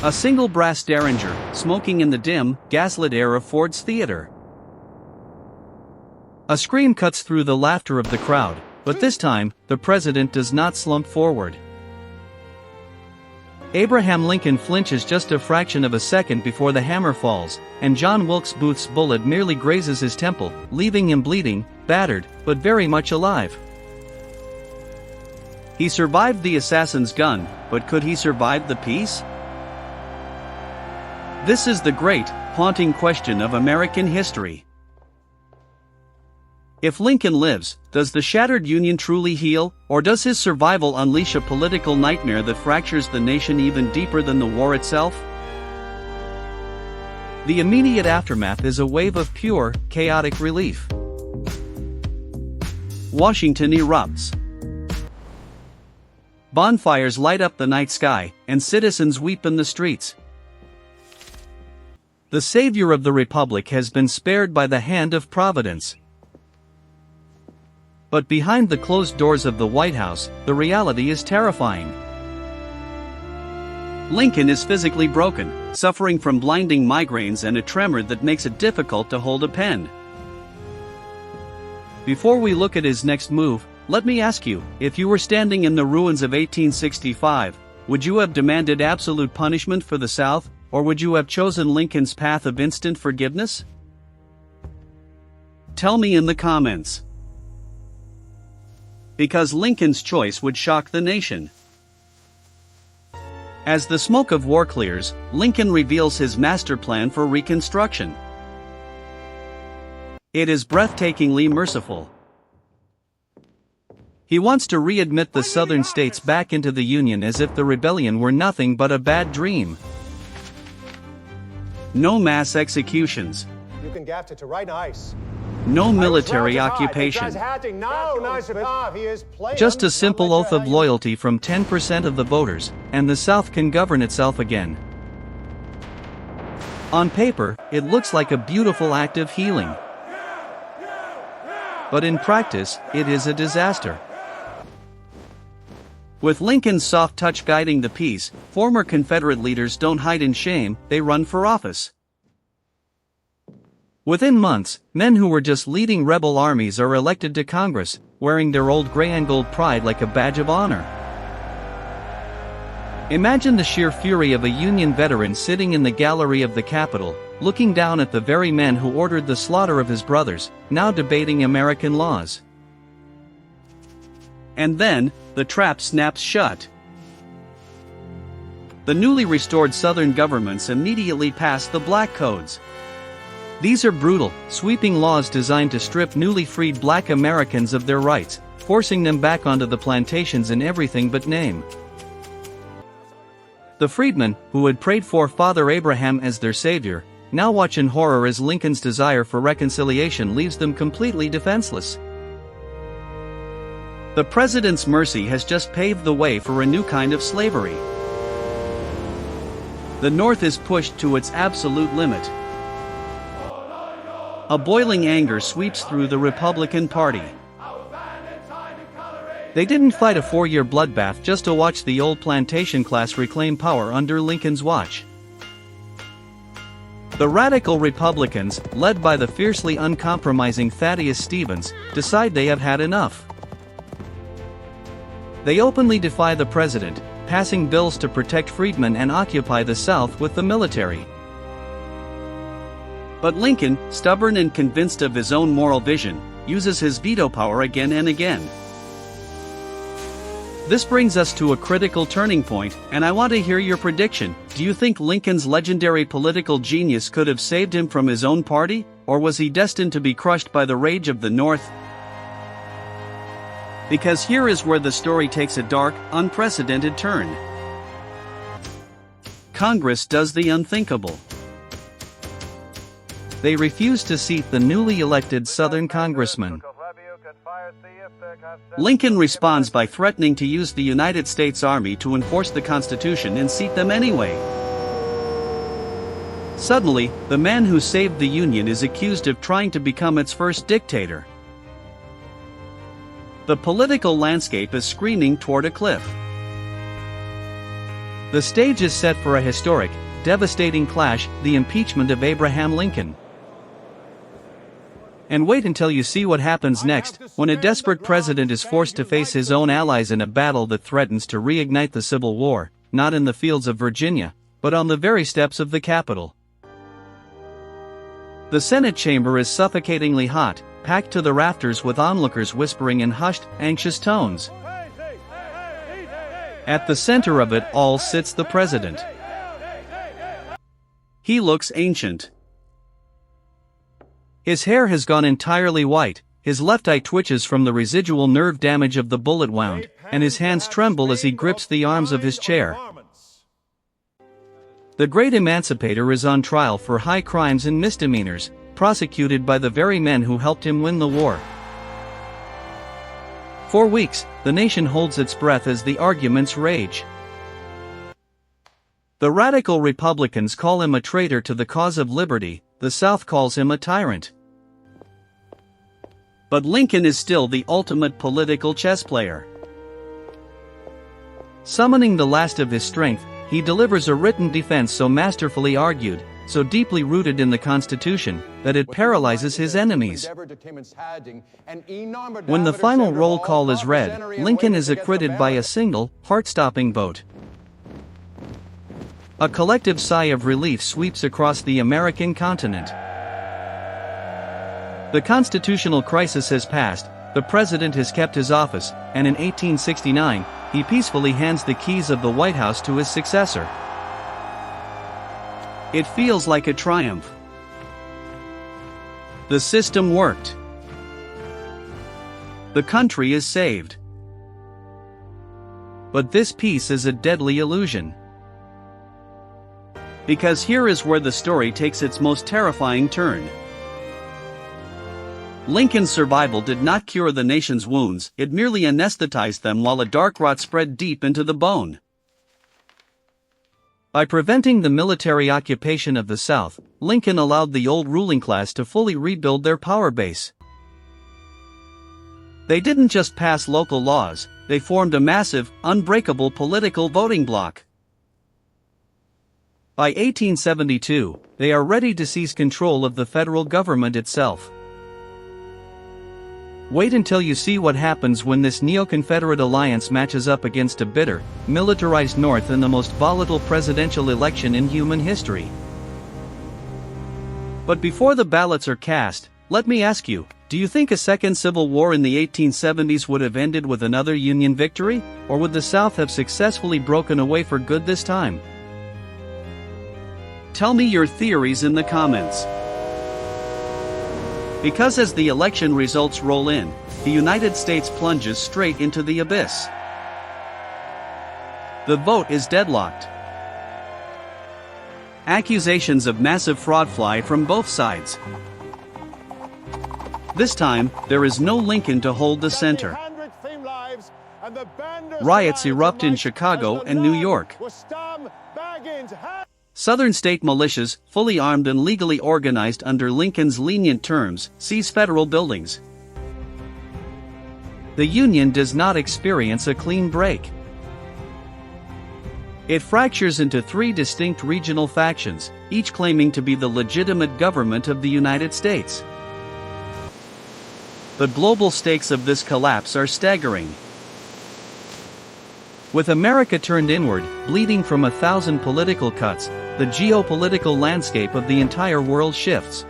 A single brass derringer, smoking in the dim, gaslit air of Ford's Theater. A scream cuts through the laughter of the crowd, but this time, the president does not slump forward. Abraham Lincoln flinches just a fraction of a second before the hammer falls, and John Wilkes Booth's bullet merely grazes his temple, leaving him bleeding, battered, but very much alive. He survived the assassin's gun, but could he survive the peace? This is the great, haunting question of American history. If Lincoln lives, does the shattered Union truly heal, or does his survival unleash a political nightmare that fractures the nation even deeper than the war itself? The immediate aftermath is a wave of pure, chaotic relief. Washington erupts. Bonfires light up the night sky, and citizens weep in the streets. The savior of the Republic has been spared by the hand of Providence. But behind the closed doors of the White House, the reality is terrifying. Lincoln is physically broken, suffering from blinding migraines and a tremor that makes it difficult to hold a pen. Before we look at his next move, let me ask you, if you were standing in the ruins of 1865, would you have demanded absolute punishment for the South, or would you have chosen Lincoln's path of instant forgiveness? Tell me in the comments. Because Lincoln's choice would shock the nation. As the smoke of war clears, Lincoln reveals his master plan for Reconstruction. It is breathtakingly merciful. He wants to readmit the Southern states back into the Union as if the rebellion were nothing but a bad dream. No mass executions. You can gaff it to right ice. No military occupation. Just a simple oath of loyalty from 10% of the voters, and the South can govern itself again. On paper, it looks like a beautiful act of healing. But in practice, it is a disaster. With Lincoln's soft touch guiding the peace, former Confederate leaders don't hide in shame, they run for office. Within months, men who were just leading rebel armies are elected to Congress, wearing their old gray and gold pride like a badge of honor. Imagine the sheer fury of a Union veteran sitting in the gallery of the Capitol, looking down at the very men who ordered the slaughter of his brothers, now debating American laws. And then, the trap snaps shut. The newly restored Southern governments immediately pass the Black Codes. These are brutal, sweeping laws designed to strip newly freed Black Americans of their rights, forcing them back onto the plantations in everything but name. The freedmen, who had prayed for Father Abraham as their savior, now watch in horror as Lincoln's desire for reconciliation leaves them completely defenseless. The president's mercy has just paved the way for a new kind of slavery. The North is pushed to its absolute limit. A boiling anger sweeps through the Republican Party. They didn't fight a 4-year bloodbath just to watch the old plantation class reclaim power under Lincoln's watch. The radical Republicans, led by the fiercely uncompromising Thaddeus Stevens, decide they have had enough. They openly defy the president, passing bills to protect freedmen and occupy the South with the military. But Lincoln, stubborn and convinced of his own moral vision, uses his veto power again and again. This brings us to a critical turning point, and I want to hear your prediction. Do you think Lincoln's legendary political genius could have saved him from his own party, or was he destined to be crushed by the rage of the North? Because here is where the story takes a dark, unprecedented turn. Congress does the unthinkable. They refuse to seat the newly elected Southern congressman. Lincoln responds by threatening to use the United States Army to enforce the Constitution and seat them anyway. Suddenly, the man who saved the Union is accused of trying to become its first dictator. The political landscape is screaming toward a cliff. The stage is set for a historic, devastating clash, the impeachment of Abraham Lincoln. And wait until you see what happens next, when a desperate president is forced to face his own allies in a battle that threatens to reignite the Civil War, not in the fields of Virginia, but on the very steps of the Capitol. The Senate chamber is suffocatingly hot, packed to the rafters with onlookers whispering in hushed, anxious tones. At the center of it all sits the president. He looks ancient. His hair has gone entirely white, his left eye twitches from the residual nerve damage of the bullet wound, and his hands tremble as he grips the arms of his chair. The great emancipator is on trial for high crimes and misdemeanors, prosecuted by the very men who helped him win the war. For weeks, the nation holds its breath as the arguments rage. The radical Republicans call him a traitor to the cause of liberty, the South calls him a tyrant. But Lincoln is still the ultimate political chess player. Summoning the last of his strength, he delivers a written defense so masterfully argued, so deeply rooted in the Constitution, that it paralyzes his enemies. When the final roll call is read, Lincoln is acquitted by a single, heart-stopping vote. A collective sigh of relief sweeps across the American continent. The constitutional crisis has passed, the president has kept his office, and in 1869, he peacefully hands the keys of the White House to his successor. It feels like a triumph. The system worked. The country is saved. But this peace is a deadly illusion. Because here is where the story takes its most terrifying turn. Lincoln's survival did not cure the nation's wounds, it merely anesthetized them while a dark rot spread deep into the bone. By preventing the military occupation of the South, Lincoln allowed the old ruling class to fully rebuild their power base. They didn't just pass local laws, they formed a massive, unbreakable political voting bloc. By 1872, they are ready to seize control of the federal government itself. Wait until you see what happens when this neo-Confederate alliance matches up against a bitter, militarized North in the most volatile presidential election in human history. But before the ballots are cast, let me ask you, do you think a second civil war in the 1870s would have ended with another Union victory, or would the South have successfully broken away for good this time? Tell me your theories in the comments. Because as the election results roll in, the United States plunges straight into the abyss. The vote is deadlocked. Accusations of massive fraud fly from both sides. This time, there is no Lincoln to hold the center. Riots erupt in Chicago and New York. Southern state militias, fully armed and legally organized under Lincoln's lenient terms, seize federal buildings. The Union does not experience a clean break. It fractures into three distinct regional factions, each claiming to be the legitimate government of the United States. The global stakes of this collapse are staggering. With America turned inward, bleeding from 1,000 political cuts, the geopolitical landscape of the entire world shifts.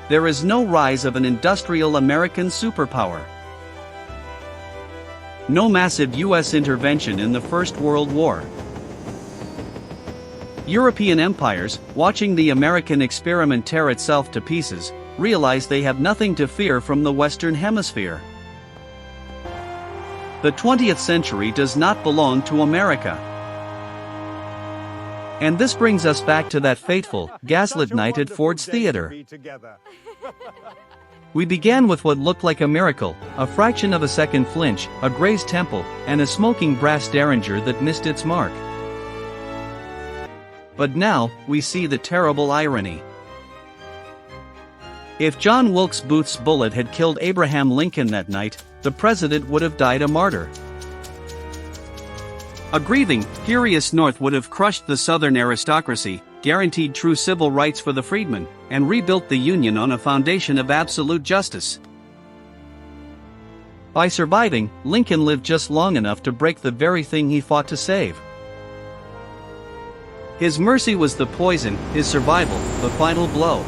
There is no rise of an industrial American superpower. No massive U.S. intervention in the First World War. European empires, watching the American experiment tear itself to pieces, realize they have nothing to fear from the Western Hemisphere. The 20th century does not belong to America. And this brings us back to that fateful, gaslit night at Ford's Theater. We began with what looked like a miracle, a fraction of a second flinch, a grazed temple, and a smoking brass derringer that missed its mark. But now, we see the terrible irony. If John Wilkes Booth's bullet had killed Abraham Lincoln that night, the president would have died a martyr. A grieving, furious North would have crushed the Southern aristocracy, guaranteed true civil rights for the freedmen, and rebuilt the Union on a foundation of absolute justice. By surviving, Lincoln lived just long enough to break the very thing he fought to save. His mercy was the poison, his survival, the final blow.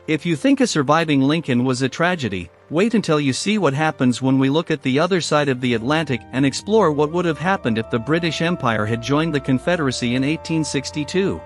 If you think a surviving Lincoln was a tragedy, wait until you see what happens when we look at the other side of the Atlantic and explore what would have happened if the British Empire had joined the Confederacy in 1862.